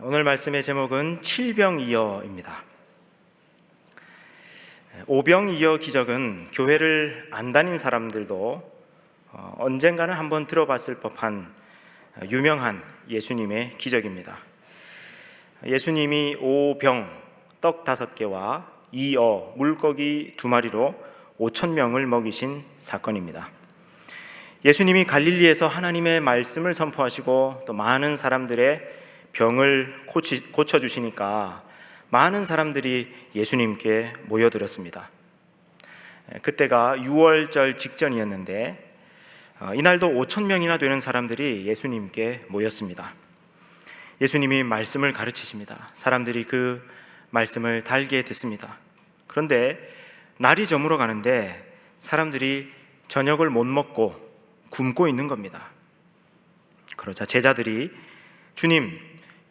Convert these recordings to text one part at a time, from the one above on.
오늘 말씀의 제목은 칠병이어입니다. 오병이어 기적은 교회를 안 다닌 사람들도 언젠가는 한번 들어봤을 법한 유명한 예수님의 기적입니다. 예수님이 오병, 떡 5개와 이어, 물고기 2마리로 5,000명을 먹이신 사건입니다. 예수님이 갈릴리에서 하나님의 말씀을 선포하시고 또 많은 사람들의 병을 고쳐주시니까 많은 사람들이 예수님께 모여들었습니다. 그때가 6월절 직전이었는데 이날도 5,000명이나 되는 사람들이 예수님께 모였습니다. 예수님이 말씀을 가르치십니다. 사람들이 그 말씀을 달게 듣습니다. 그런데 날이 저물어 가는데 사람들이 저녁을 못 먹고 굶고 있는 겁니다. 그러자 제자들이 주님,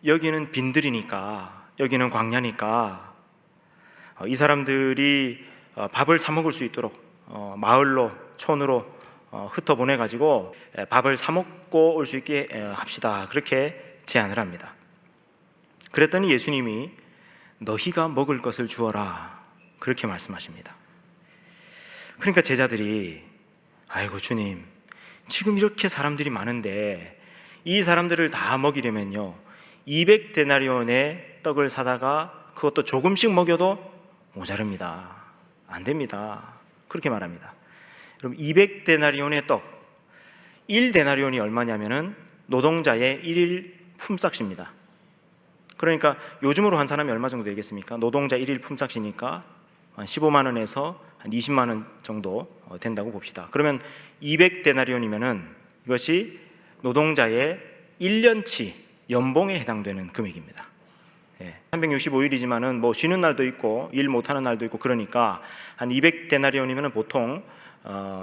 여기는 빈들이니까, 여기는 광야니까 이 사람들이 밥을 사 먹을 수 있도록 마을로, 촌으로 흩어보내가지고 밥을 사 먹고 올 수 있게 합시다. 그렇게 제안을 합니다. 그랬더니 예수님이 너희가 먹을 것을 주어라, 그렇게 말씀하십니다. 그러니까 제자들이 아이고 주님, 지금 이렇게 사람들이 많은데 이 사람들을 다 먹이려면요 200데나리온의 떡을 사다가 그것도 조금씩 먹여도 모자릅니다. 안 됩니다. 그렇게 말합니다. 그럼 200데나리온의 떡, 1데나리온이 얼마냐면은 노동자의 1일 품삯입니다. 그러니까 요즘으로 한 사람이 얼마 정도 되겠습니까? 노동자 1일 품삯이니까 한 15만 원에서 한 20만 원 정도 된다고 봅시다. 그러면 200데나리온이면은 이것이 노동자의 1년치 연봉에 해당되는 금액입니다. 365일이지만은 뭐 쉬는 날도 있고 일 못하는 날도 있고 그러니까 한 200데나리온이면은 보통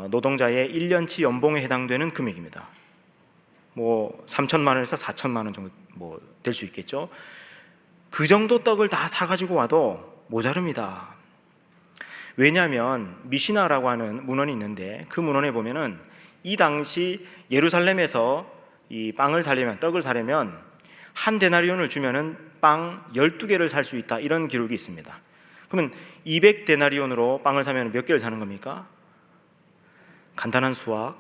노동자의 1년치 연봉에 해당되는 금액입니다. 뭐 3천만 원에서 4천만 원 정도 뭐 될 수 있겠죠. 그 정도 떡을 다 사가지고 와도 모자릅니다. 왜냐하면 미시나라고 하는 문헌이 있는데 그 문헌에 보면은 이 당시 예루살렘에서 이 빵을 사려면, 떡을 사려면 한 데나리온을 주면은 빵 12개를 살 수 있다, 이런 기록이 있습니다. 그러면 200데나리온으로 빵을 사면 몇 개를 사는 겁니까? 간단한 수학,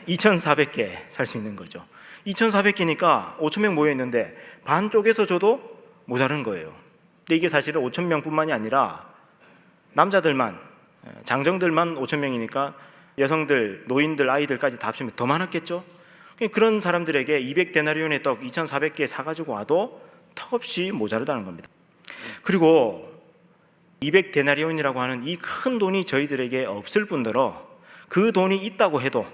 2,400개 살 수 있는 거죠. 2,400개니까 5,000명 모여 있는데 반 쪼개서 줘도 모자른 거예요. 근데 이게 사실은 5,000명뿐만이 아니라 남자들만, 장정들만 5,000명이니까 여성들, 노인들, 아이들까지 다 합치면 더 많았겠죠. 그런 사람들에게 200데나리온의 떡 2,400개 사가지고 와도 턱없이 모자르다는 겁니다. 그리고 200데나리온이라고 하는 이 큰 돈이 저희들에게 없을 뿐더러 그 돈이 있다고 해도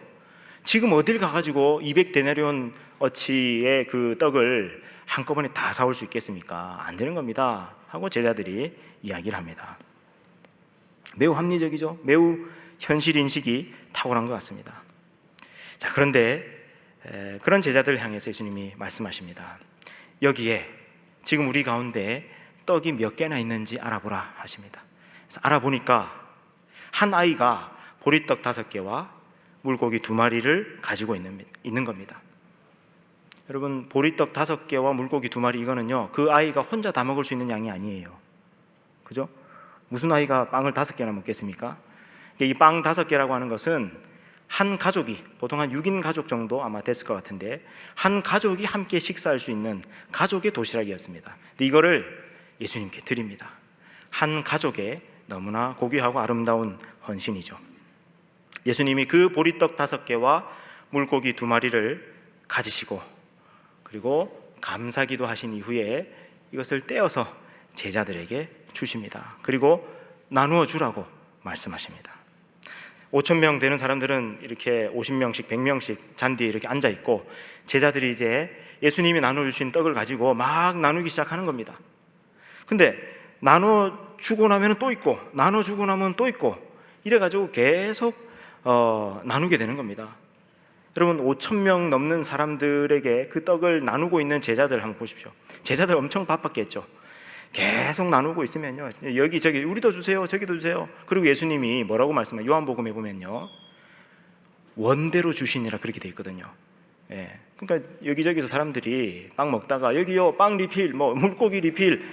지금 어딜 가가지고 200데나리온 어치의 그 떡을 한꺼번에 다 사올 수 있겠습니까? 안 되는 겁니다 하고 제자들이 이야기를 합니다. 매우 합리적이죠. 매우 현실인식이 탁월한 것 같습니다. 자, 그런데 그런 제자들을 향해서 예수님이 말씀하십니다. 여기에 지금 우리 가운데 떡이 몇 개나 있는지 알아보라 하십니다. 그래서 알아보니까 한 아이가 보리떡 5개와 물고기 2마리를 가지고 있는 겁니다. 여러분, 보리떡 5개와 물고기 2마리, 이거는요 그 아이가 혼자 다 먹을 수 있는 양이 아니에요. 그죠? 무슨 아이가 빵을 5개나 먹겠습니까? 이 빵 5개라고 하는 것은 한 가족이, 보통 한 6인 가족 정도 아마 됐을 것 같은데 한 가족이 함께 식사할 수 있는 가족의 도시락이었습니다. 근데 이거를 예수님께 드립니다. 한 가족의 너무나 고귀하고 아름다운 헌신이죠. 예수님이 그 보리떡 5개와 물고기 2마리를 가지시고 그리고 감사기도 하신 이후에 이것을 떼어서 제자들에게 주십니다. 그리고 나누어 주라고 말씀하십니다. 5,000명 되는 사람들은 이렇게 50명씩 100명씩 잔디에 이렇게 앉아 있고 제자들이 이제 예수님이 나눠주신 떡을 가지고 막 나누기 시작하는 겁니다. 근데 나눠주고 나면 또 있고 나눠주고 나면 또 있고 이래가지고 계속 나누게 되는 겁니다. 여러분, 5,000명 넘는 사람들에게 그 떡을 나누고 있는 제자들 한번 보십시오. 제자들 엄청 바빴겠죠. 계속 나누고 있으면요 여기저기 우리도 주세요, 저기도 주세요. 그리고 예수님이 뭐라고 말씀해요? 요한복음에 보면요 원대로 주시니라 그렇게 돼 있거든요. 예. 그러니까 여기저기서 사람들이 빵 먹다가 여기요 빵 리필, 뭐 물고기 리필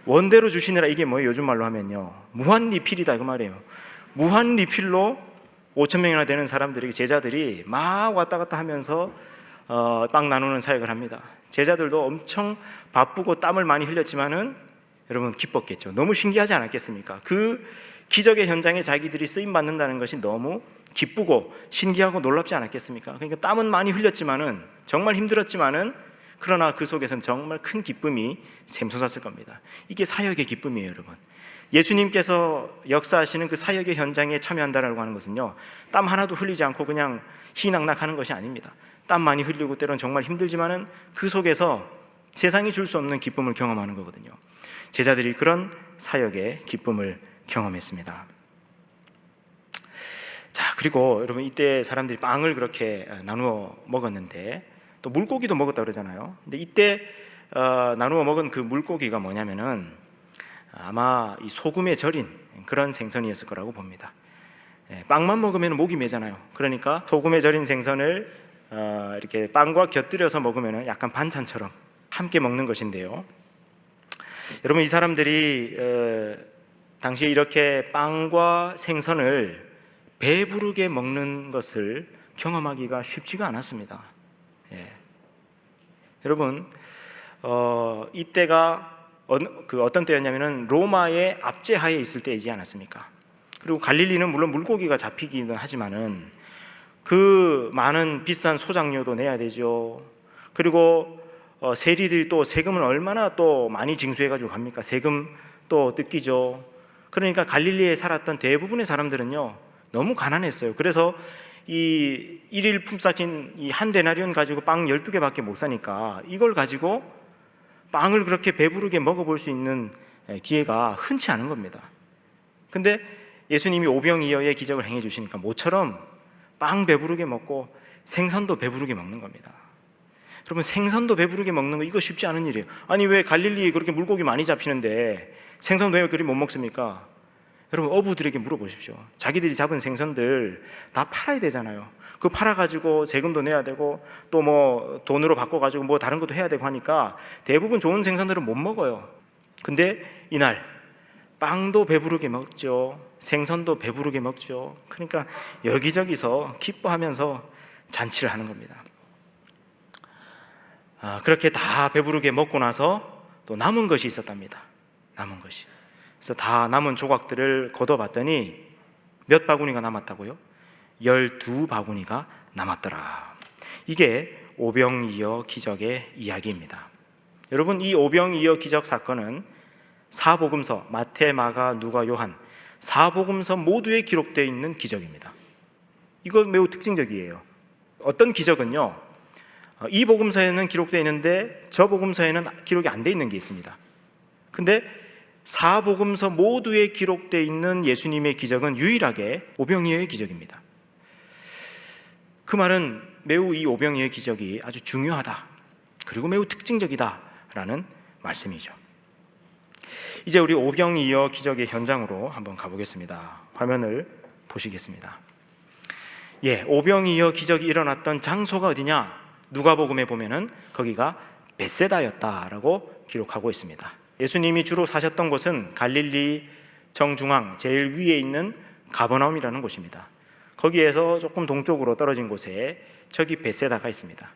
원대로 주시느라 이게 뭐예요? 요즘 말로 하면요 무한 리필이다 그 말이에요. 무한 리필로 5천 명이나 되는 사람들에게 제자들이 막 왔다 갔다 하면서 빵 나누는 사역을 합니다. 제자들도 엄청 바쁘고 땀을 많이 흘렸지만은 여러분 기뻤겠죠. 너무 신기하지 않았겠습니까? 그 기적의 현장에 자기들이 쓰임 받는다는 것이 너무 기쁘고 신기하고 놀랍지 않았겠습니까? 그러니까 땀은 많이 흘렸지만은 정말 힘들었지만은 그러나 그 속에서는 정말 큰 기쁨이 샘솟았을 겁니다. 이게 사역의 기쁨이에요, 여러분. 예수님께서 역사하시는 그 사역의 현장에 참여한다라고 하는 것은요, 땀 하나도 흘리지 않고 그냥 희낙낙하는 것이 아닙니다. 땀 많이 흘리고 때로는 정말 힘들지만은 그 속에서 세상이 줄 수 없는 기쁨을 경험하는 거거든요. 제자들이 그런 사역의 기쁨을 경험했습니다. 자, 그리고 여러분 이때 사람들이 빵을 그렇게 나누어 먹었는데 또 물고기도 먹었다 그러잖아요. 근데 이때 나누어 먹은 그 물고기가 뭐냐면은 아마 이 소금에 절인 그런 생선이었을 거라고 봅니다. 빵만 먹으면 목이 메잖아요. 그러니까 소금에 절인 생선을 이렇게 빵과 곁들여서 먹으면 약간 반찬처럼 함께 먹는 것인데요. 여러분 이 사람들이 당시에 이렇게 빵과 생선을 배부르게 먹는 것을 경험하기가 쉽지가 않았습니다. 여러분 이때가 어떤 때였냐면은 로마의 압제하에 있을 때이지 않았습니까? 그리고 갈릴리는 물론 물고기가 잡히기는 하지만은 그 많은 비싼 소장료도 내야 되죠. 그리고 세리들이 또 세금을 얼마나 또 많이 징수해가지고 갑니까? 세금 또 뜯기죠. 그러니까 갈릴리에 살았던 대부분의 사람들은요 너무 가난했어요. 그래서 이 일일 품삯인 이 한 데나리온 가지고 빵 12개밖에 못 사니까 이걸 가지고 빵을 그렇게 배부르게 먹어볼 수 있는 기회가 흔치 않은 겁니다. 근데 예수님이 오병이어의 기적을 행해 주시니까 모처럼 빵 배부르게 먹고 생선도 배부르게 먹는 겁니다. 여러분 생선도 배부르게 먹는 거 이거 쉽지 않은 일이에요. 아니 왜 갈릴리에 그렇게 물고기 많이 잡히는데 생선 왜 그리 못 먹습니까? 여러분 어부들에게 물어보십시오. 자기들이 잡은 생선들 다 팔아야 되잖아요. 그거 팔아가지고 세금도 내야 되고 또 뭐 돈으로 바꿔가지고 뭐 다른 것도 해야 되고 하니까 대부분 좋은 생선들은 못 먹어요. 근데 이날 빵도 배부르게 먹죠. 생선도 배부르게 먹죠. 그러니까 여기저기서 기뻐하면서 잔치를 하는 겁니다. 그렇게 다 배부르게 먹고 나서 또 남은 것이 있었답니다. 남은 것이. 그래서 다 남은 조각들을 걷어봤더니 몇 바구니가 남았다고요? 12바구니가 남았더라. 이게 오병이어 기적의 이야기입니다. 여러분 이 오병이어 기적 사건은 사복음서 마태, 마가, 누가, 요한 사복음서 모두에 기록되어 있는 기적입니다. 이거 매우 특징적이에요. 어떤 기적은요 이 복음서에는 기록되어 있는데 저 복음서에는 기록이 안 되어 있는 게 있습니다. 근데 사복음서 모두에 기록되어 있는 예수님의 기적은 유일하게 오병이어의 기적입니다. 그 말은 매우 이 오병이어의 기적이 아주 중요하다 그리고 매우 특징적이다라는 말씀이죠. 이제 우리 오병이어 기적의 현장으로 한번 가보겠습니다. 화면을 보시겠습니다. 오병이어 기적이 일어났던 장소가 어디냐? 누가복음에 보면은 거기가 벳세다였다라고 기록하고 있습니다. 예수님이 주로 사셨던 곳은 갈릴리 정중앙 제일 위에 있는 가버나움이라는 곳입니다. 거기에서 조금 동쪽으로 떨어진 곳에 저기 벳세다가 있습니다.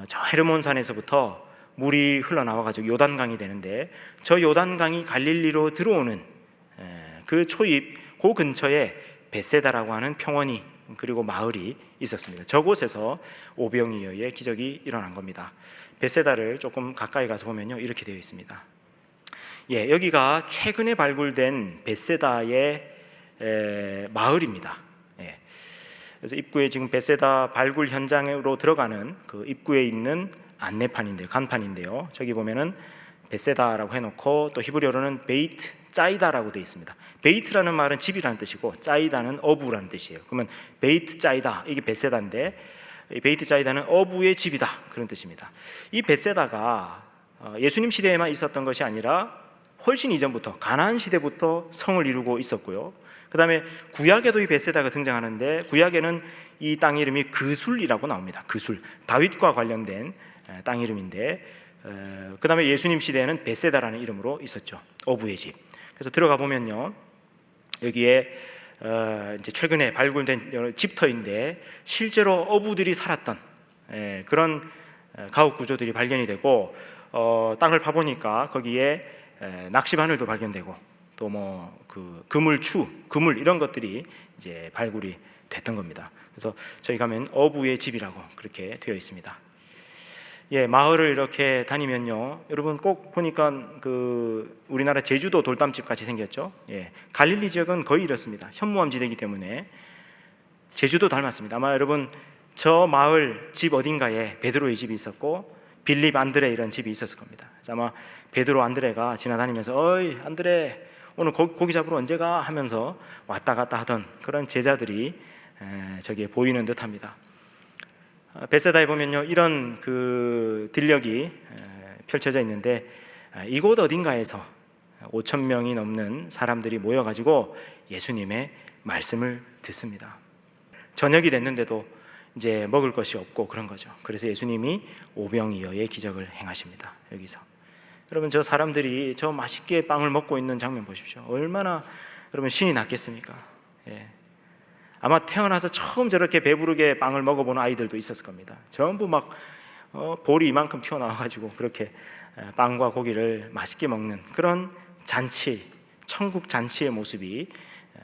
저 헤르몬 산에서부터 물이 흘러나와가지고 요단강이 되는데 저 요단강이 갈릴리로 들어오는 그 초입 그 근처에 벳세다라고 하는 평원이 그리고 마을이 있었습니다. 저곳에서 오병이어의 기적이 일어난 겁니다. 벳세다를 조금 가까이 가서 보면요 이렇게 되어 있습니다. 여기가 최근에 발굴된 벳세다의 마을입니다. 그래서 입구에 지금 벳세다 발굴 현장으로 들어가는 그 입구에 있는 안내판인데요, 간판인데요. 저기 보면은 벳세다라고 해놓고 또 히브리어로는 베이트 짜이다라고 되어 있습니다. 베이트라는 말은 집이라는 뜻이고 짜이다는 어부라는 뜻이에요. 그러면 베이트 짜이다 이게 벳세다인데 베이트 짜이다는 어부의 집이다 그런 뜻입니다. 이 벳세다가 예수님 시대에만 있었던 것이 아니라 훨씬 이전부터 가나안 시대부터 성을 이루고 있었고요. 그 다음에 구약에도 이 벳세다가 등장하는데 구약에는 이 땅 이름이 그술이라고 나옵니다. 그술, 다윗과 관련된 땅 이름인데, 그 다음에 예수님 시대에는 베세다라는 이름으로 있었죠. 어부의 집. 그래서 들어가 보면요, 여기에 이제 최근에 발굴된 집터인데 실제로 어부들이 살았던 그런 가옥 구조들이 발견이 되고, 땅을 파보니까 거기에 낚시 바늘도 발견되고, 또 뭐 그 그물 이런 것들이 이제 발굴이 됐던 겁니다. 그래서 저희 가면 어부의 집이라고 그렇게 되어 있습니다. 마을을 이렇게 다니면요, 여러분 꼭 보니까 그 우리나라 제주도 돌담집 같이 생겼죠. 갈릴리 지역은 거의 이렇습니다. 현무암 지대이기 때문에 제주도 닮았습니다. 아마 여러분 저 마을 집 어딘가에 베드로의 집이 있었고 빌립, 안드레 이런 집이 있었을 겁니다. 그래서 아마 베드로, 안드레가 지나다니면서 어이 안드레 오늘 고기 잡으러 언제 가? 하면서 왔다 갔다 하던 그런 제자들이 저기에 보이는 듯합니다. 베세다에 보면요, 이런 그 들녘이 펼쳐져 있는데, 이곳 어딘가에서 5천 명이 넘는 사람들이 모여가지고 예수님의 말씀을 듣습니다. 저녁이 됐는데도 이제 먹을 것이 없고 그런 거죠. 그래서 예수님이 오병이어의 기적을 행하십니다. 여기서 여러분, 저 사람들이 저 맛있게 빵을 먹고 있는 장면 보십시오. 얼마나 여러분 신이 났겠습니까? 아마 태어나서 처음 저렇게 배부르게 빵을 먹어보는 아이들도 있었을 겁니다. 전부 막 볼이 이만큼 튀어나와가지고 그렇게 빵과 고기를 맛있게 먹는 그런 잔치, 천국 잔치의 모습이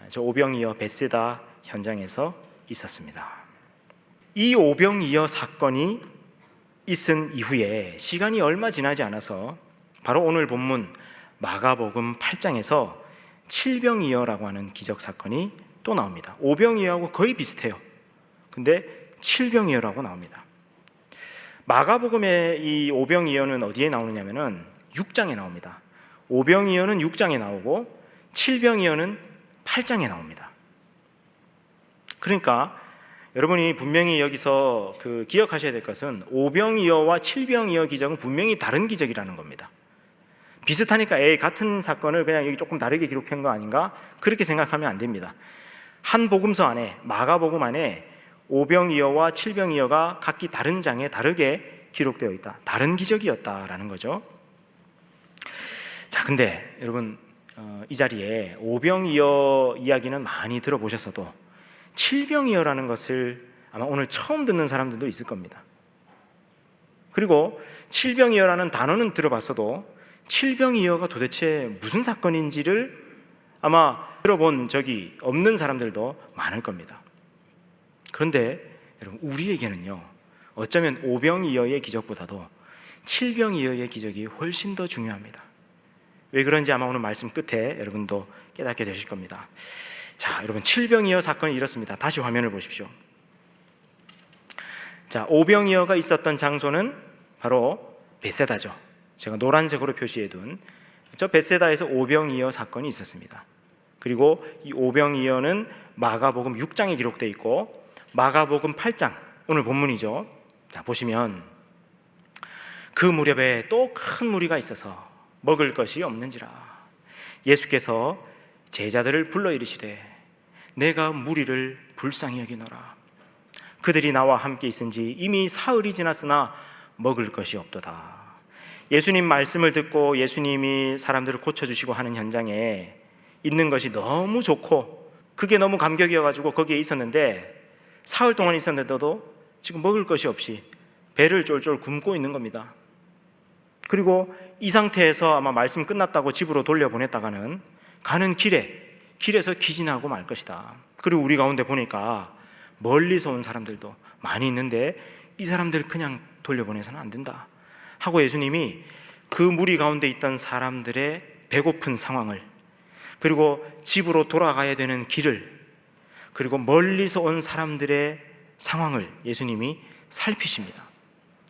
저 오병이어 벳세다 현장에서 있었습니다. 이 오병이어 사건이 있은 이후에 시간이 얼마 지나지 않아서 바로 오늘 본문 마가복음 8장에서 칠병이어라고 하는 기적 사건이 또 나옵니다. 오병이어하고 거의 비슷해요. 근데 칠병이어라고 나옵니다. 마가복음의 이 오병이어는 어디에 나오느냐면은 6장에 나옵니다. 오병이어는 6장에 나오고 칠병이어는 8장에 나옵니다. 그러니까 여러분이 분명히 여기서 그 기억하셔야 될 것은 오병이어와 칠병이어 기적은 분명히 다른 기적이라는 겁니다. 비슷하니까 같은 사건을 그냥 여기 조금 다르게 기록한 거 아닌가? 그렇게 생각하면 안 됩니다. 한 복음서 안에, 마가복음 안에 오병이어와 칠병이어가 각기 다른 장에 다르게 기록되어 있다. 다른 기적이었다라는 거죠. 자, 근데 여러분 이 자리에 오병이어 이야기는 많이 들어보셨어도 칠병이어라는 것을 아마 오늘 처음 듣는 사람들도 있을 겁니다. 그리고 칠병이어라는 단어는 들어봤어도 칠병이어가 도대체 무슨 사건인지를 아마 들어본 적이 없는 사람들도 많을 겁니다. 그런데 여러분, 우리에게는요, 어쩌면 오병이어의 기적보다도 칠병이어의 기적이 훨씬 더 중요합니다. 왜 그런지 아마 오늘 말씀 끝에 여러분도 깨닫게 되실 겁니다. 자, 여러분, 칠병이어 사건이 이렇습니다. 다시 화면을 보십시오. 자, 오병이어가 있었던 장소는 바로 벳세다죠. 제가 노란색으로 표시해둔 저 벳세다에서 오병이어 사건이 있었습니다. 그리고 이 오병이어는 마가복음 6장에 기록되어 있고 마가복음 8장, 오늘 본문이죠. 자, 보시면 그 무렵에 또 큰 무리가 있어서 먹을 것이 없는지라 예수께서 제자들을 불러 이르시되 내가 무리를 불쌍히 여기노라. 그들이 나와 함께 있은지 이미 사흘이 지났으나 먹을 것이 없도다. 예수님 말씀을 듣고 예수님이 사람들을 고쳐주시고 하는 현장에 있는 것이 너무 좋고 그게 너무 감격이어가지고 거기에 있었는데 사흘 동안 있었는데도 지금 먹을 것이 없이 배를 쫄쫄 굶고 있는 겁니다. 그리고 이 상태에서 아마 말씀 끝났다고 집으로 돌려보냈다가는 가는 길에서 기진하고 말 것이다. 그리고 우리 가운데 보니까 멀리서 온 사람들도 많이 있는데 이 사람들 그냥 돌려보내서는 안 된다 하고 예수님이 그 무리 가운데 있던 사람들의 배고픈 상황을, 그리고 집으로 돌아가야 되는 길을, 그리고 멀리서 온 사람들의 상황을 예수님이 살피십니다.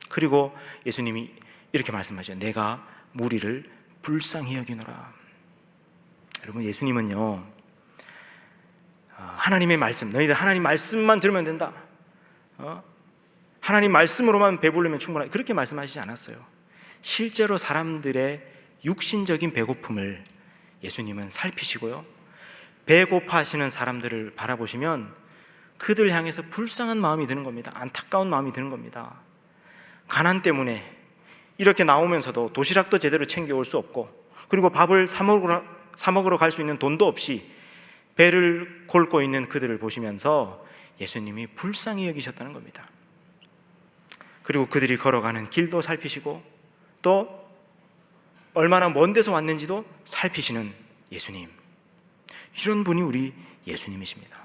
그리고 예수님이 이렇게 말씀하죠. 내가 무리를 불쌍히 여기노라. 여러분, 예수님은요, 하나님의 말씀, 너희들 하나님 말씀만 들으면 된다, 하나님 말씀으로만 배부르면 충분하다, 그렇게 말씀하시지 않았어요. 실제로 사람들의 육신적인 배고픔을 예수님은 살피시고요, 배고파 하시는 사람들을 바라보시면 그들 향해서 불쌍한 마음이 드는 겁니다. 안타까운 마음이 드는 겁니다. 가난 때문에 이렇게 나오면서도 도시락도 제대로 챙겨올 수 없고, 그리고 밥을 사 먹으러 갈 수 있는 돈도 없이 배를 골고 있는 그들을 보시면서 예수님이 불쌍히 여기셨다는 겁니다. 그리고 그들이 걸어가는 길도 살피시고 또 얼마나 먼 데서 왔는지도 살피시는 예수님, 이런 분이 우리 예수님이십니다.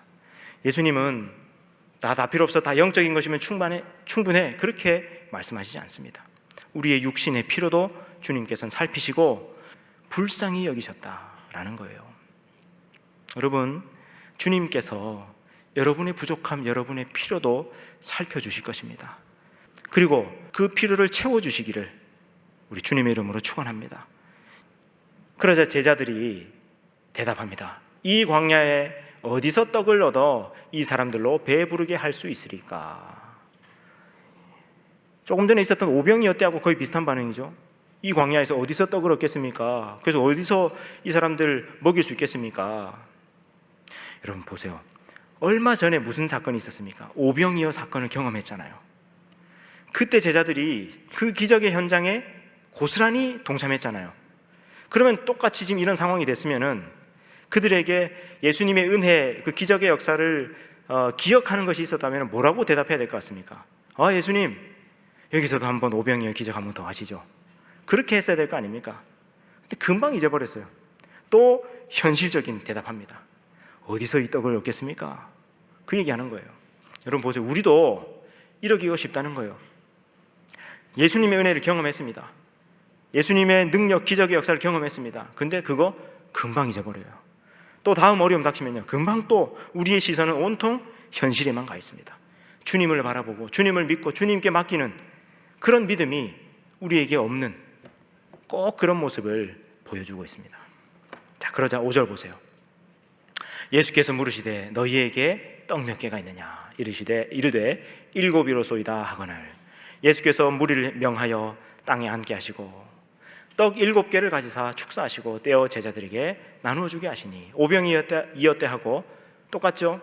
예수님은 나 다 필요 없어, 다 영적인 것이면 충분해, 그렇게 말씀하시지 않습니다. 우리의 육신의 필요도 주님께서는 살피시고 불쌍히 여기셨다라는 거예요. 여러분, 주님께서 여러분의 부족함, 여러분의 필요도 살펴주실 것입니다. 그리고 그 필요를 채워주시기를 우리 주님의 이름으로 축원합니다. 그러자 제자들이 대답합니다. 이 광야에 어디서 떡을 얻어 이 사람들로 배부르게 할 수 있으리까? 조금 전에 있었던 오병이어때하고 거의 비슷한 반응이죠. 이 광야에서 어디서 떡을 얻겠습니까? 그래서 어디서 이 사람들 먹일 수 있겠습니까? 여러분 보세요. 얼마 전에 무슨 사건이 있었습니까? 오병이어 사건을 경험했잖아요. 그때 제자들이 그 기적의 현장에 고스란히 동참했잖아요. 그러면 똑같이 지금 이런 상황이 됐으면은 그들에게 예수님의 은혜, 그 기적의 역사를 기억하는 것이 있었다면 뭐라고 대답해야 될 것 같습니까? 예수님, 여기서도 한번 오병이어 기적 한번 더 하시죠. 그렇게 했어야 될 거 아닙니까? 근데 금방 잊어버렸어요. 또 현실적인 대답합니다. 어디서 이 떡을 얻겠습니까? 그 얘기하는 거예요. 여러분 보세요. 우리도 이러기가 쉽다는 거예요. 예수님의 은혜를 경험했습니다. 예수님의 능력, 기적의 역사를 경험했습니다. 근데 그거 금방 잊어버려요. 또 다음 어려움 닥치면요, 금방 또 우리의 시선은 온통 현실에만 가 있습니다. 주님을 바라보고 주님을 믿고 주님께 맡기는 그런 믿음이 우리에게 없는 꼭 그런 모습을 보여주고 있습니다. 자, 그러자 5절 보세요. 예수께서 물으시되 너희에게 떡 몇 개가 있느냐? 이르되 7이로소이다 하거늘 예수께서 무리를 명하여 땅에 앉게 하시고 떡 7개를 가지사 축사하시고 떼어 제자들에게 나누어 주게 하시니 오병이어때 하고 똑같죠?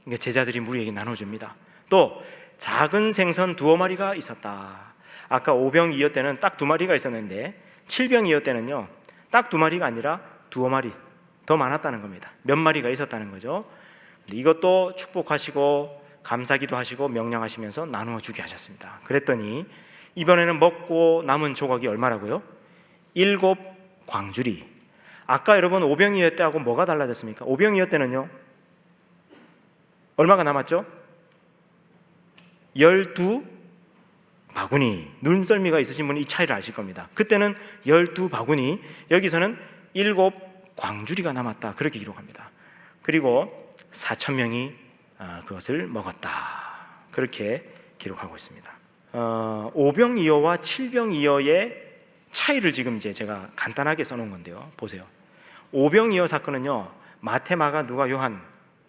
그러니까 제자들이 무리에게 나눠줍니다. 또 작은 생선 2마리가 있었다. 아까 오병이어때는 딱 2마리가 있었는데 7병이어때는요 딱 2마리가 아니라 2마리 더 많았다는 겁니다. 몇 마리가 있었다는 거죠. 이것도 축복하시고 감사기도 하시고 명령하시면서 나누어 주게 하셨습니다. 그랬더니 이번에는 먹고 남은 조각이 얼마라고요? 7광주리. 아까 여러분 오병이어때하고 뭐가 달라졌습니까? 오병이어때는요 얼마가 남았죠? 12바구니. 눈썰미가 있으신 분이 이 차이를 아실 겁니다. 그때는 12바구니, 여기서는 7광주리가 남았다, 그렇게 기록합니다. 그리고 4,000명이 그것을 먹었다, 그렇게 기록하고 있습니다. 오병이어와 7병이어의 차이를 지금 이제 제가 간단하게 써놓은 건데요, 보세요. 오병이어 사건은요 마태, 마가, 누가, 요한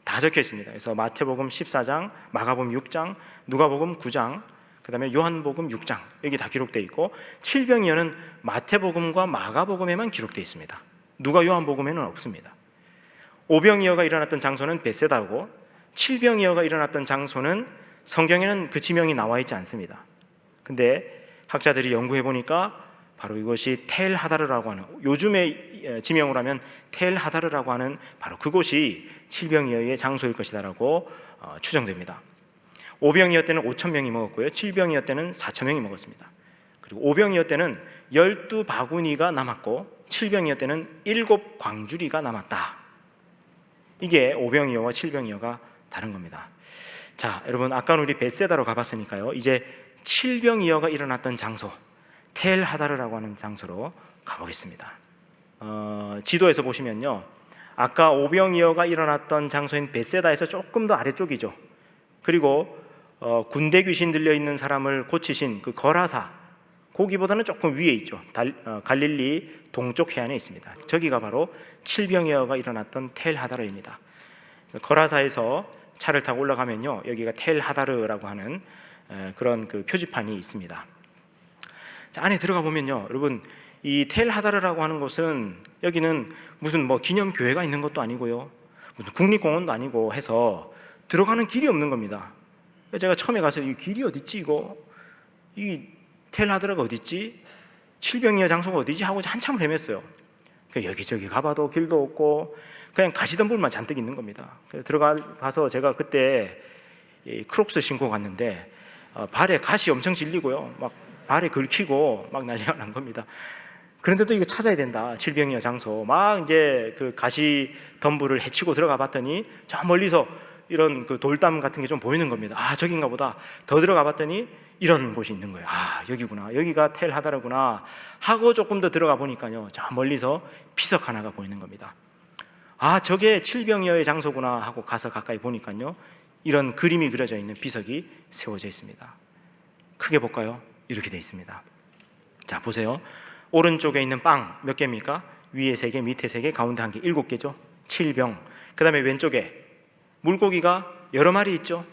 다 적혀 있습니다. 그래서 마태복음 14장, 마가복음 6장, 누가복음 9장, 그 다음에 요한복음 6장, 여기 다 기록되어 있고, 7병이어는 마태복음과 마가복음에만 기록되어 있습니다. 누가, 요한복음에는 없습니다. 오병이어가 일어났던 장소는 벳세다고, 7병이어가 일어났던 장소는 성경에는 그 지명이 나와 있지 않습니다. 근데 학자들이 연구해 보니까 바로 이것이 텔 하다르라고 하는, 요즘의 지명으로 하면 텔 하다르라고 하는 바로 그곳이 7병이어의 장소일 것이다라고 추정됩니다. 오병이어 때는 5,000명이 먹었고요, 7병이어 때는 4,000명이 먹었습니다. 그리고 오병이어 때는 12바구니가 남았고 7병이어 때는 7광주리가 남았다. 이게 오병이어와 7병이어가 다른 겁니다. 자, 여러분 아까는 우리 벳세다로 가봤으니까요, 이제 7병이어가 일어났던 장소 텔 하다르라고 하는 장소로 가보겠습니다. 지도에서 보시면요, 아까 오병이어가 일어났던 장소인 벳세다에서 조금 더 아래쪽이죠. 그리고 군대 귀신 들려있는 사람을 고치신 그 거라사, 거기보다는 조금 위에 있죠. 갈릴리 동쪽 해안에 있습니다. 저기가 바로 7병이어가 일어났던 텔 하다르입니다. 거라사에서 차를 타고 올라가면요, 여기가 텔 하다르라고 하는 그런 그 표지판이 있습니다. 자, 안에 들어가 보면요, 여러분 이 텔 하다르라고 하는 곳은, 여기는 무슨 기념교회가 있는 것도 아니고요, 무슨 국립공원도 아니고 해서 들어가는 길이 없는 겁니다. 제가 처음에 가서 이 길이 어딨지 이거? 이 텔 하드라가 어딨지? 칠병이어 장소가 어디지? 하고 한참 헤맸어요. 여기저기 가봐도 길도 없고 그냥 가시덤불만 잔뜩 있는 겁니다. 들어가서 제가 그때 크록스 신고 갔는데 발에 가시 엄청 질리고요. 막 발에 긁히고 막 난리가 난 겁니다. 그런데도 이거 찾아야 된다. 칠병이어 장소. 막 이제 그 가시 덤불을 헤치고 들어가 봤더니 저 멀리서 이런 그 돌담 같은 게 좀 보이는 겁니다. 아, 저긴가 보다. 더 들어가 봤더니 이런 곳이 있는 거예요. 아, 여기구나. 여기가 텔 하다르구나 하고 조금 더 들어가 보니까요, 저 멀리서 비석 하나가 보이는 겁니다. 아, 저게 칠병이어의 장소구나 하고 가서 가까이 보니까요, 이런 그림이 그려져 있는 비석이 세워져 있습니다. 크게 볼까요? 이렇게 되어 있습니다. 자, 보세요. 오른쪽에 있는 빵 몇 개입니까? 위에 3개, 밑에 3개, 가운데 1개, 7개죠. 칠병. 그 다음에 왼쪽에 물고기가 여러 마리 있죠.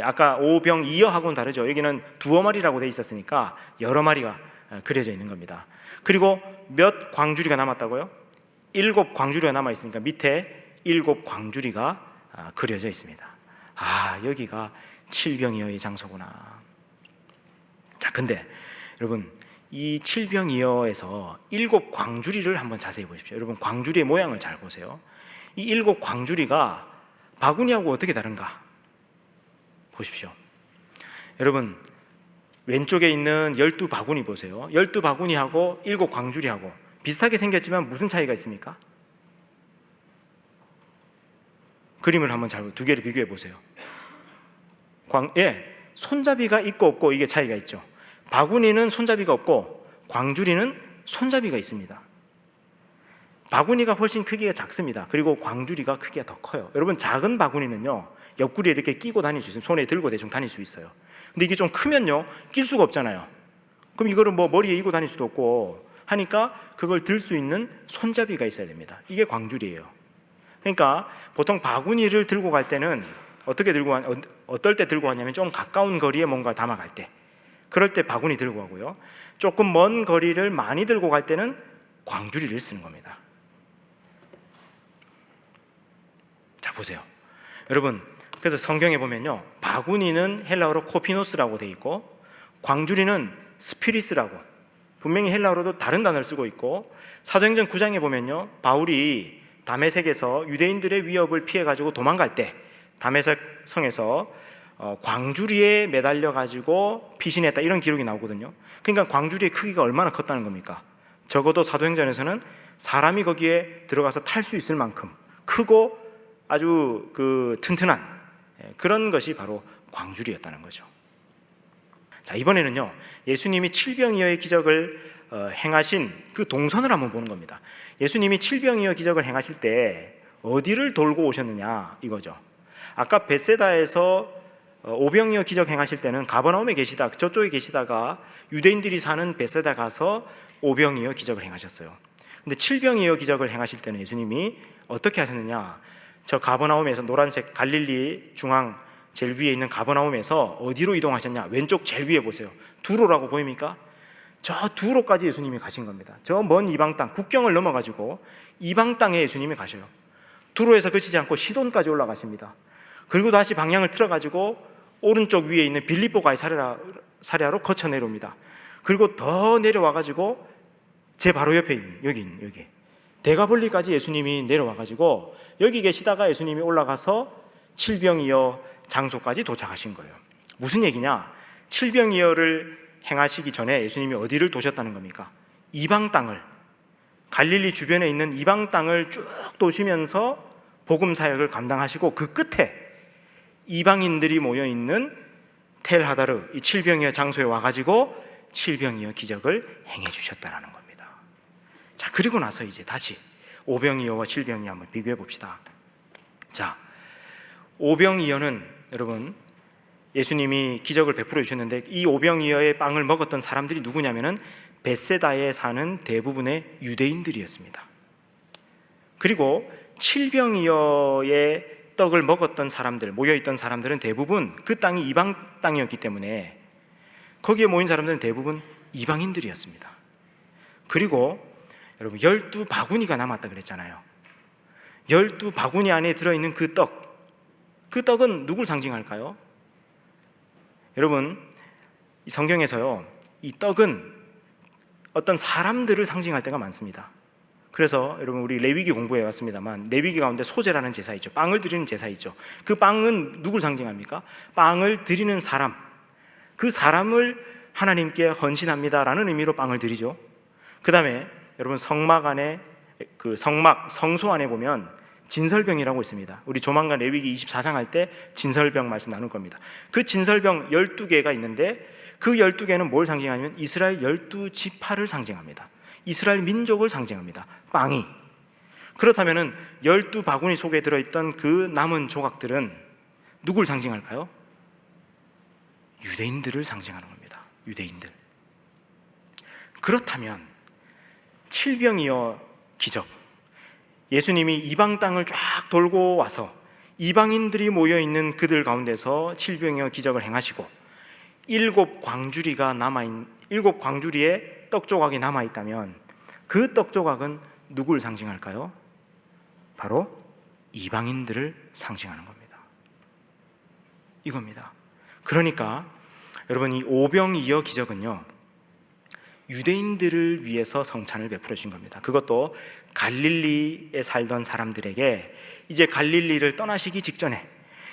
아까 오병이어하고는 다르죠. 여기는 두어 마리라고 되어 있었으니까 여러 마리가 그려져 있는 겁니다. 그리고 몇 광주리가 남았다고요? 7광주리가 남아있으니까 밑에 7광주리가 그려져 있습니다. 아, 여기가 칠병이어의 장소구나. 자, 근데 여러분, 이 칠병이어에서 7광주리를 한번 자세히 보십시오. 여러분, 광주리의 모양을 잘 보세요. 이 7광주리가 바구니하고 어떻게 다른가 보십시오. 여러분, 왼쪽에 있는 12바구니 보세요. 12바구니하고 7광주리하고 비슷하게 생겼지만 무슨 차이가 있습니까? 그림을 한번 잘, 두 개를 비교해 보세요. 손잡이가 있고 없고 이게 차이가 있죠. 바구니는 손잡이가 없고 광주리는 손잡이가 있습니다. 바구니가 훨씬 크기가 작습니다. 그리고 광주리가 크기가 더 커요. 여러분, 작은 바구니는요, 옆구리에 이렇게 끼고 다닐 수 있어요. 손에 들고 대충 다닐 수 있어요. 근데 이게 좀 크면요, 낄 수가 없잖아요. 그럼 이거를 뭐 머리에 이고 다닐 수도 없고 하니까 그걸 들 수 있는 손잡이가 있어야 됩니다. 이게 광주리예요. 그러니까 보통 바구니를 들고 갈 때는 어떨 때 들고 가냐면 좀 가까운 거리에 뭔가 담아갈 때, 그럴 때 바구니 들고 가고요. 조금 먼 거리를 많이 들고 갈 때는 광주리를 쓰는 겁니다. 자, 보세요. 여러분, 그래서 성경에 보면요, 바구니는 헬라어로 코피노스라고 되어 있고 광주리는 스피리스라고, 분명히 헬라어로도 다른 단어를 쓰고 있고, 사도행전 9장에 보면요, 바울이 다메섹에서 유대인들의 위협을 피해가지고 도망갈 때 다메섹 성에서 광주리에 매달려가지고 피신했다, 이런 기록이 나오거든요. 그러니까 광주리의 크기가 얼마나 컸다는 겁니까? 적어도 사도행전에서는 사람이 거기에 들어가서 탈 수 있을 만큼 크고 아주 튼튼한 그런 것이 바로 광주리였다는 거죠. 자, 이번에는요, 예수님이 칠병이어의 기적을 행하신 그 동선을 한번 보는 겁니다. 예수님이 칠병이어 기적을 행하실 때 어디를 돌고 오셨느냐 이거죠. 아까 벳세다에서 오병이어 기적 행하실 때는 가버나움에 계시다, 저쪽에 계시다가 유대인들이 사는 벳세다 가서 오병이어 기적을 행하셨어요. 근데 칠병이어 기적을 행하실 때는 예수님이 어떻게 하셨느냐, 저 가버나움에서 노란색 갈릴리 중앙 제일 위에 있는 가버나움에서 어디로 이동하셨냐, 왼쪽 제일 위에 보세요. 두로라고 보입니까? 저 두로까지 예수님이 가신 겁니다. 저 먼 이방 땅, 국경을 넘어가지고 이방 땅에 예수님이 가셔요. 두로에서 그치지 않고 시돈까지 올라가십니다. 그리고 다시 방향을 틀어가지고 오른쪽 위에 있는 빌립보 가이사랴로 거쳐 내려옵니다. 그리고 더 내려와가지고 제 바로 옆에 있는 여기 대가볼리까지 예수님이 내려와가지고 여기 계시다가 예수님이 올라가서 칠병이어 장소까지 도착하신 거예요. 무슨 얘기냐? 칠병이어를 행하시기 전에 예수님이 어디를 도셨다는 겁니까? 이방 땅을, 갈릴리 주변에 있는 이방 땅을 쭉 도시면서 복음 사역을 감당하시고, 그 끝에 이방인들이 모여있는 텔 하다르, 이 칠병이어 장소에 와가지고 칠병이어 기적을 행해 주셨다는 겁니다. 자, 그리고 나서 이제 다시 오병이어와 칠병이어 한번 비교해 봅시다. 자, 오병이어는 여러분, 예수님이 기적을 베풀어 주셨는데 이 오병이어의 빵을 먹었던 사람들이 누구냐면은 벳세다에 사는 대부분의 유대인들이었습니다. 그리고 칠병이어의 떡을 먹었던 사람들, 모여있던 사람들은 대부분 그 땅이 이방 땅이었기 때문에 거기에 모인 사람들은 대부분 이방인들이었습니다. 그리고 여러분, 12바구니가 남았다 그랬잖아요. 12바구니 안에 들어있는 그 떡, 그 떡은 누굴 상징할까요? 여러분, 이 성경에서요, 이 떡은 어떤 사람들을 상징할 때가 많습니다. 그래서 여러분, 우리 레위기 공부해 왔습니다만, 레위기 가운데 소제라는 제사 있죠. 빵을 드리는 제사 있죠. 그 빵은 누굴 상징합니까? 빵을 드리는 사람, 그 사람을 하나님께 헌신합니다라는 의미로 빵을 드리죠. 그 다음에 여러분, 성막 안에, 그 성소 안에 보면 진설병이라고 있습니다. 우리 조만간 레위기 24장 할 때 진설병 말씀 나눌 겁니다. 그 진설병 12개가 있는데, 그 12개는 뭘 상징하냐면 이스라엘 12지파를 상징합니다. 이스라엘 민족을 상징합니다. 빵이. 그렇다면 12바구니 속에 들어있던 그 남은 조각들은 누굴 상징할까요? 유대인들을 상징하는 겁니다. 유대인들. 그렇다면 칠병이어 기적, 예수님이 이방 땅을 쫙 돌고 와서 이방인들이 모여있는 그들 가운데서 칠병이어 기적을 행하시고 7 광주리에 떡조각이 남아있다면 그 떡조각은 누굴 상징할까요? 바로 이방인들을 상징하는 겁니다. 이겁니다. 그러니까 여러분, 이 오병이어 기적은요, 유대인들을 위해서 성찬을 베풀어 주신 겁니다. 그것도 갈릴리에 살던 사람들에게 이제 갈릴리를 떠나시기 직전에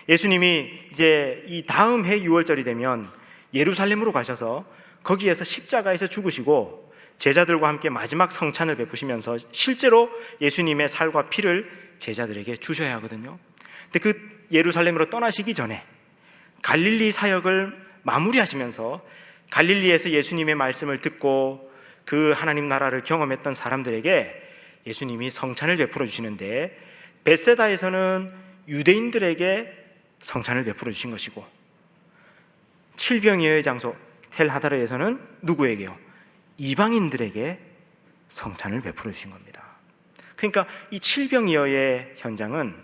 예수님이 이제 이 다음 해 6월절이 되면 예루살렘으로 가셔서 거기에서 십자가에서 죽으시고 제자들과 함께 마지막 성찬을 베푸시면서 실제로 예수님의 살과 피를 제자들에게 주셔야 하거든요. 근데 그 예루살렘으로 떠나시기 전에 갈릴리 사역을 마무리하시면서 갈릴리에서 예수님의 말씀을 듣고 그 하나님 나라를 경험했던 사람들에게 예수님이 성찬을 베풀어 주시는데, 벳세다에서는 유대인들에게 성찬을 베풀어 주신 것이고, 칠병이어의 장소 텔 하다르에서는 누구에게요? 이방인들에게 성찬을 베풀어 주신 겁니다. 그러니까 이 칠병이어의 현장은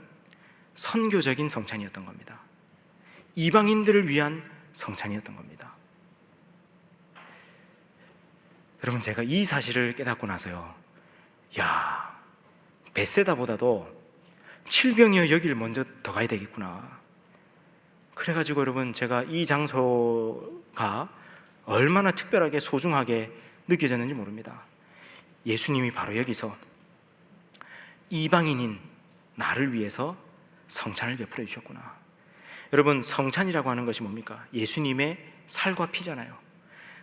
선교적인 성찬이었던 겁니다. 이방인들을 위한 성찬이었던 겁니다. 여러분, 제가 이 사실을 깨닫고 나서요, 야, 벳세다보다도 칠병이어 여기를 먼저 더 가야 되겠구나. 그래가지고 여러분, 제가 이 장소가 얼마나 특별하게 소중하게 느껴졌는지 모릅니다. 예수님이 바로 여기서 이방인인 나를 위해서 성찬을 베풀어 주셨구나. 여러분, 성찬이라고 하는 것이 뭡니까? 예수님의 살과 피잖아요.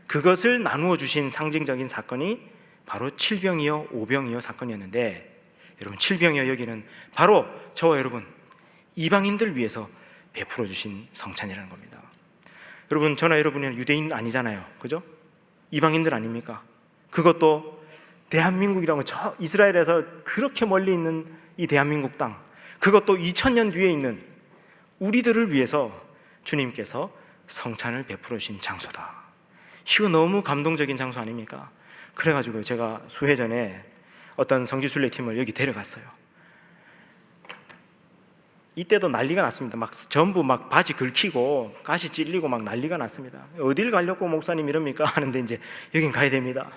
그것을 나누어 주신 상징적인 사건이 바로 칠병이어 오병이어 사건이었는데, 여러분, 칠병이어 여기는 바로 저와 여러분 이방인들 위해서 베풀어 주신 성찬이라는 겁니다. 여러분, 저나 여러분은 유대인 아니잖아요, 그죠? 이방인들 아닙니까? 그것도 대한민국이라고 저 이스라엘에서 그렇게 멀리 있는 이 대한민국 땅, 그것도 2000년 뒤에 있는 우리들을 위해서 주님께서 성찬을 베풀어 주신 장소다. 이거 너무 감동적인 장소 아닙니까? 그래가지고 제가 수해 전에 어떤 성지순례팀을 여기 데려갔어요. 이때도 난리가 났습니다. 막 전부 막 바지 긁히고 가시 찔리고 막 난리가 났습니다. 어딜 가려고 목사님 이럽니까? 하는데 이제 여긴 가야 됩니다.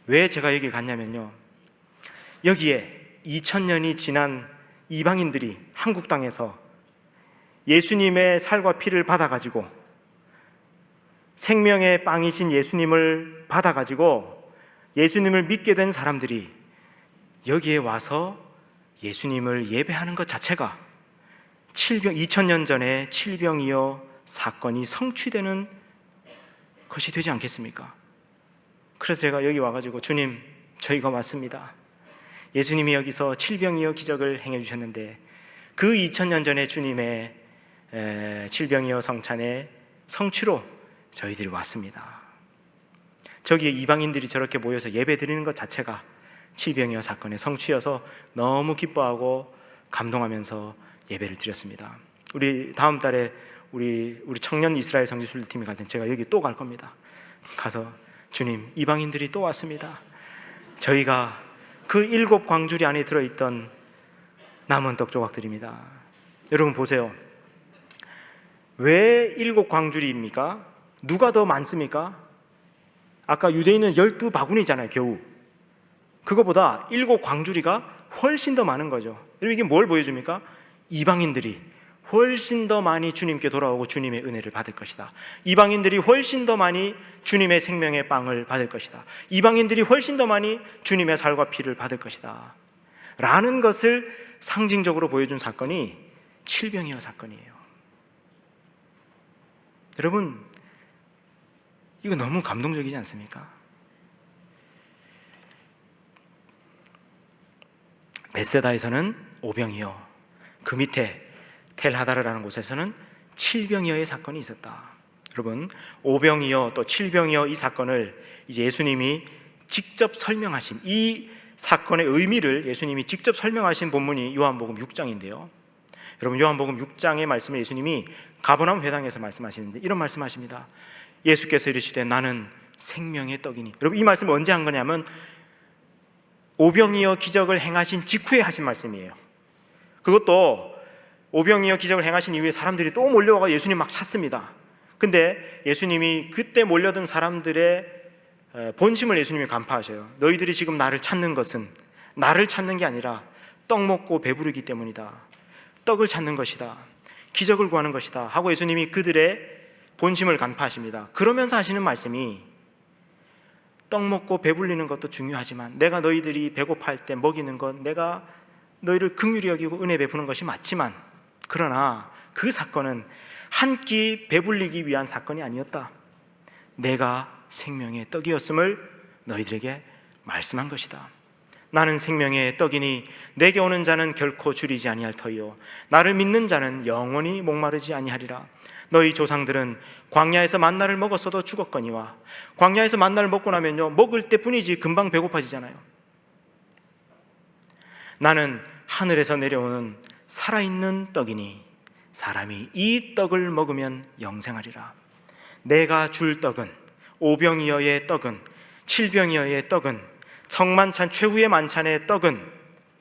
왜 제가 여기 갔냐면요, 여기에 2000년이 지난 이방인들이 한국 땅에서 예수님의 살과 피를 받아가지고 생명의 빵이신 예수님을 받아가지고 예수님을 믿게 된 사람들이 여기에 와서 예수님을 예배하는 것 자체가 2000년 전에 칠병이어 사건이 성취되는 것이 되지 않겠습니까? 그래서 제가 여기 와가지고, 주님, 저희가 왔습니다. 예수님이 여기서 칠병이어 기적을 행해 주셨는데 그 2000년 전에 주님의 칠병이어 성찬의 성취로 저희들이 왔습니다. 저기에 이방인들이 저렇게 모여서 예배 드리는 것 자체가 칠병이어 사건의 성취여서 너무 기뻐하고 감동하면서 예배를 드렸습니다. 우리 다음 달에 우리 청년 이스라엘 성지순례팀이 갈 때 제가 여기 또 갈 겁니다. 가서, 주님, 이방인들이 또 왔습니다. 저희가 그 7 광주리 안에 들어있던 남은 떡 조각들입니다. 여러분 보세요. 왜 7 광주리입니까? 누가 더 많습니까? 아까 유대인은 12바구니잖아요, 겨우. 그거보다 7 광주리가 훨씬 더 많은 거죠. 여러분, 이게 뭘 보여줍니까? 이방인들이 훨씬 더 많이 주님께 돌아오고 주님의 은혜를 받을 것이다. 이방인들이 훨씬 더 많이 주님의 생명의 빵을 받을 것이다. 이방인들이 훨씬 더 많이 주님의 살과 피를 받을 것이다 라는 것을 상징적으로 보여준 사건이 칠병이어 사건이에요. 여러분, 이거 너무 감동적이지 않습니까? 벳세다에서는 오병이어, 그 밑에 텔하다르라는 곳에서는 칠병이어의 사건이 있었다. 여러분, 오병이어 또 칠병이어 이 사건을 이제 예수님이 직접 설명하신, 이 사건의 의미를 예수님이 직접 설명하신 본문이 요한복음 6장인데요. 여러분, 요한복음 6장의 말씀을 예수님이 가버나움 회당에서 말씀하시는데 이런 말씀하십니다. 예수께서 이르시되 나는 생명의 떡이니. 여러분, 이 말씀을 언제 한 거냐면 오병이어 기적을 행하신 직후에 하신 말씀이에요. 그것도 오병이어 기적을 행하신 이후에 사람들이 또 몰려와서 예수님 막 찾습니다. 근데 예수님이 그때 몰려든 사람들의 본심을 예수님이 간파하셔요. 너희들이 지금 나를 찾는 것은 나를 찾는 게 아니라 떡 먹고 배부르기 때문이다. 떡을 찾는 것이다. 기적을 구하는 것이다 하고 예수님이 그들의 본심을 간파하십니다. 그러면서 하시는 말씀이 떡 먹고 배불리는 것도 중요하지만 내가 너희들이 배고파할 때 먹이는 것, 내가 너희를 긍휼히 여기고 은혜 베푸는 것이 맞지만 그러나 그 사건은 한 끼 배불리기 위한 사건이 아니었다. 내가 생명의 떡이었음을 너희들에게 말씀한 것이다. 나는 생명의 떡이니 내게 오는 자는 결코 줄이지 아니할 터이요 나를 믿는 자는 영원히 목마르지 아니하리라. 너희 조상들은 광야에서 만나를 먹었어도 죽었거니와 광야에서 만나를 먹고 나면요 먹을 때뿐이지 금방 배고파지잖아요. 나는 하늘에서 내려오는 살아있는 떡이니 사람이 이 떡을 먹으면 영생하리라. 내가 줄 떡은 오병이어의 떡은 칠병이어의 떡은 청만찬 최후의 만찬의 떡은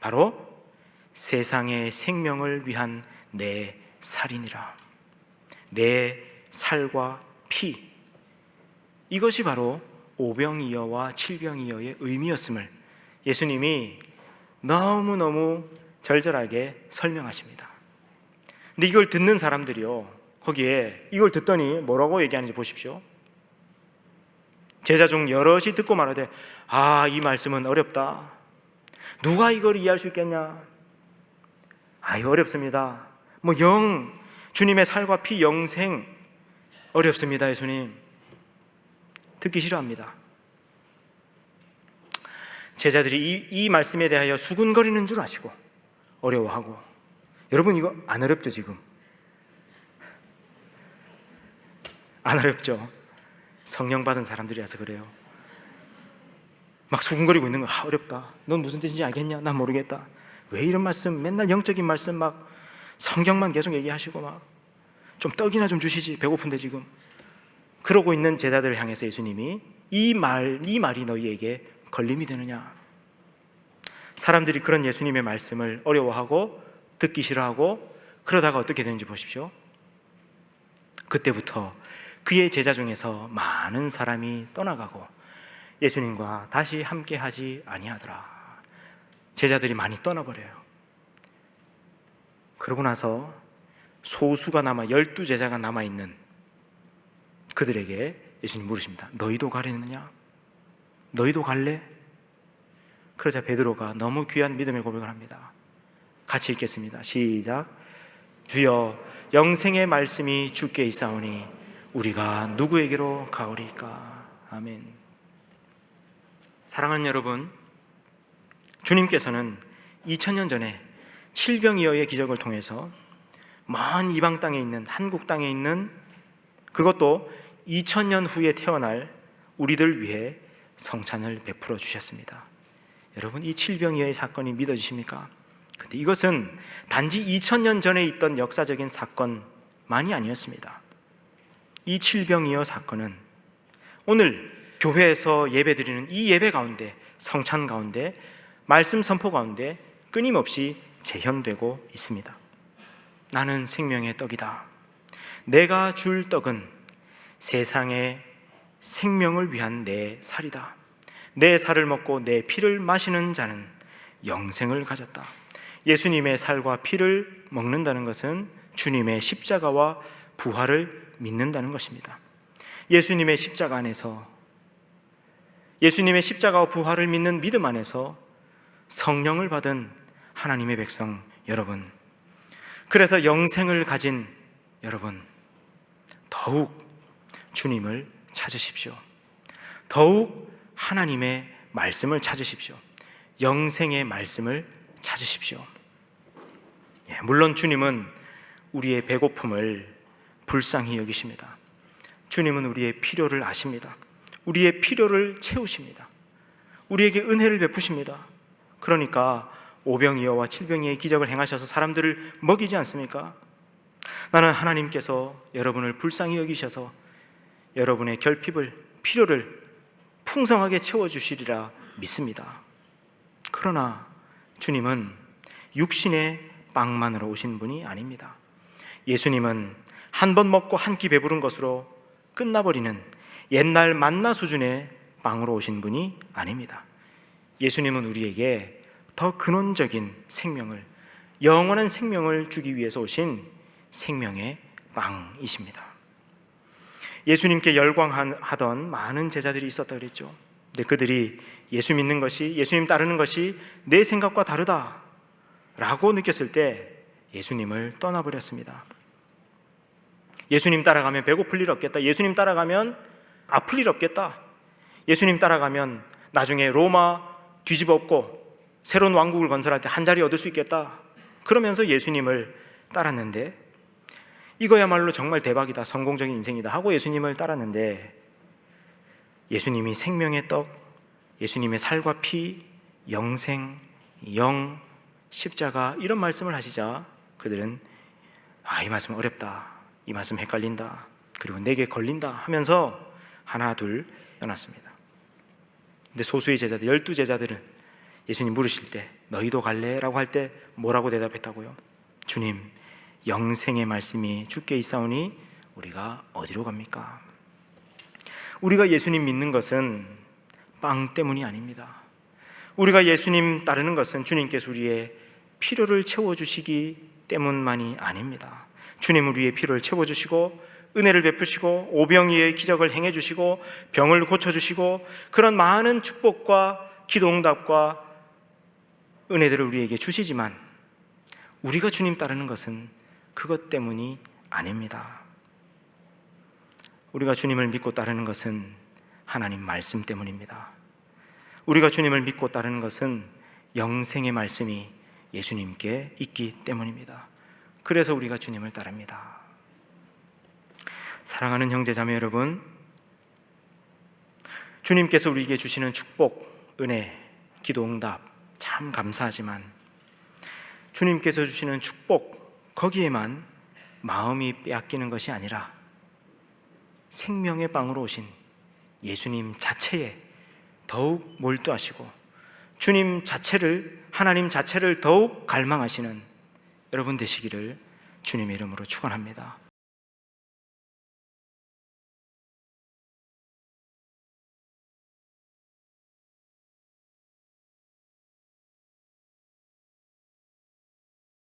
바로 세상의 생명을 위한 내 살이니라. 내 살과 피, 이것이 바로 오병이어와 칠병이어의 의미였음을 예수님이 너무너무 절절하게 설명하십니다. 근데 이걸 듣는 사람들이요 거기에 이걸 듣더니 뭐라고 얘기하는지 보십시오. 제자 중 여럿이 듣고 말하되 이 말씀은 어렵다. 누가 이걸 이해할 수 있겠냐? 이거 어렵습니다. 주님의 살과 피 영생 어렵습니다. 예수님 듣기 싫어합니다. 제자들이 이 말씀에 대하여 수군거리는 줄 아시고 어려워하고. 여러분, 이거 안 어렵죠? 지금 안 어렵죠? 성령 받은 사람들이라서 그래요. 막 수군거리고 있는 거 어렵다. 넌 무슨 뜻인지 알겠냐? 난 모르겠다. 왜 이런 말씀, 맨날 영적인 말씀 막 성경만 계속 얘기하시고 막 좀 떡이나 좀 주시지, 배고픈데 지금. 그러고 있는 제자들을 향해서 예수님이 이 말이 너희에게 걸림이 되느냐? 사람들이 그런 예수님의 말씀을 어려워하고 듣기 싫어하고 그러다가 어떻게 되는지 보십시오. 그때부터 그의 제자 중에서 많은 사람이 떠나가고 예수님과 다시 함께하지 아니하더라. 제자들이 많이 떠나버려요. 그러고 나서 소수가 남아 12제자가 남아있는 그들에게 예수님 물으십니다. 너희도 가려느냐? 너희도 갈래? 그러자 베드로가 너무 귀한 믿음의 고백을 합니다. 같이 읽겠습니다. 시작. 주여, 영생의 말씀이 주께 있사오니 우리가 누구에게로 가오리까? 아멘. 사랑하는 여러분, 주님께서는 2000년 전에 칠병이어의 기적을 통해서 먼 이방 땅에 있는, 한국 땅에 있는, 그것도 2000년 후에 태어날 우리들 위해 성찬을 베풀어 주셨습니다. 여러분, 이 칠병이어의 사건이 믿어지십니까? 근데 이것은 단지 2000년 전에 있던 역사적인 사건만이 아니었습니다. 이 칠병이어 사건은 오늘 교회에서 예배드리는 이 예배 가운데, 성찬 가운데, 말씀 선포 가운데 끊임없이 재현되고 있습니다. 나는 생명의 떡이다. 내가 줄 떡은 세상의 생명을 위한 내 살이다. 내 살을 먹고 내 피를 마시는 자는 영생을 가졌다. 예수님의 살과 피를 먹는다는 것은 주님의 십자가와 부활을 믿는다는 것입니다. 예수님의 십자가 안에서, 예수님의 십자가와 부활을 믿는 믿음 안에서 성령을 받은 하나님의 백성 여러분, 그래서 영생을 가진 여러분, 더욱 주님을 찾으십시오. 더욱 하나님의 말씀을 찾으십시오. 영생의 말씀을 찾으십시오. 물론 주님은 우리의 배고픔을 불쌍히 여기십니다. 주님은 우리의 필요를 아십니다. 우리의 필요를 채우십니다. 우리에게 은혜를 베푸십니다. 그러니까 오병이어와 칠병이의 기적을 행하셔서 사람들을 먹이지 않습니까? 나는 하나님께서 여러분을 불쌍히 여기셔서 여러분의 결핍을, 필요를 풍성하게 채워주시리라 믿습니다. 그러나 주님은 육신의 빵만으로 오신 분이 아닙니다. 예수님은 한 번 먹고 한 끼 배부른 것으로 끝나버리는 옛날 만나 수준의 빵으로 오신 분이 아닙니다. 예수님은 우리에게 더 근원적인 생명을, 영원한 생명을 주기 위해서 오신 생명의 빵이십니다. 예수님께 열광하던 많은 제자들이 있었다 그랬죠. 근데 그들이 예수 믿는 것이, 예수님 따르는 것이 내 생각과 다르다 라고 느꼈을 때 예수님을 떠나버렸습니다. 예수님 따라가면 배고플 일 없겠다. 예수님 따라가면 아플 일 없겠다. 예수님 따라가면 나중에 로마 뒤집어 엎고 새로운 왕국을 건설할 때 한 자리 얻을 수 있겠다. 그러면서 예수님을 따랐는데, 이거야말로 정말 대박이다, 성공적인 인생이다 하고 예수님을 따랐는데, 예수님이 생명의 떡, 예수님의 살과 피, 영생, 영, 십자가 이런 말씀을 하시자 그들은 이 말씀 어렵다, 이 말씀 헷갈린다, 그리고 내게 걸린다 하면서 하나 둘 떠났습니다. 근데 소수의 제자들, 12제자들은 예수님 물으실 때 너희도 갈래? 라고 할 때 뭐라고 대답했다고요? 주님, 영생의 말씀이 주께 있사오니 우리가 어디로 갑니까? 우리가 예수님 믿는 것은 빵 때문이 아닙니다. 우리가 예수님 따르는 것은 주님께서 우리의 필요를 채워주시기 때문만이 아닙니다. 주님은 우리의 필요를 채워주시고 은혜를 베푸시고 오병이어의 기적을 행해주시고 병을 고쳐주시고 그런 많은 축복과 기도응답과 은혜들을 우리에게 주시지만 우리가 주님 따르는 것은 그것 때문이 아닙니다. 우리가 주님을 믿고 따르는 것은 하나님 말씀 때문입니다. 우리가 주님을 믿고 따르는 것은 영생의 말씀이 예수님께 있기 때문입니다. 그래서 우리가 주님을 따릅니다. 사랑하는 형제자매 여러분, 주님께서 우리에게 주시는 축복, 은혜, 기도응답 참 감사하지만 주님께서 주시는 축복 거기에만 마음이 빼앗기는 것이 아니라 생명의 빵으로 오신 예수님 자체에 더욱 몰두하시고 주님 자체를, 하나님 자체를 더욱 갈망하시는 여러분 되시기를 주님의 이름으로 축원합니다.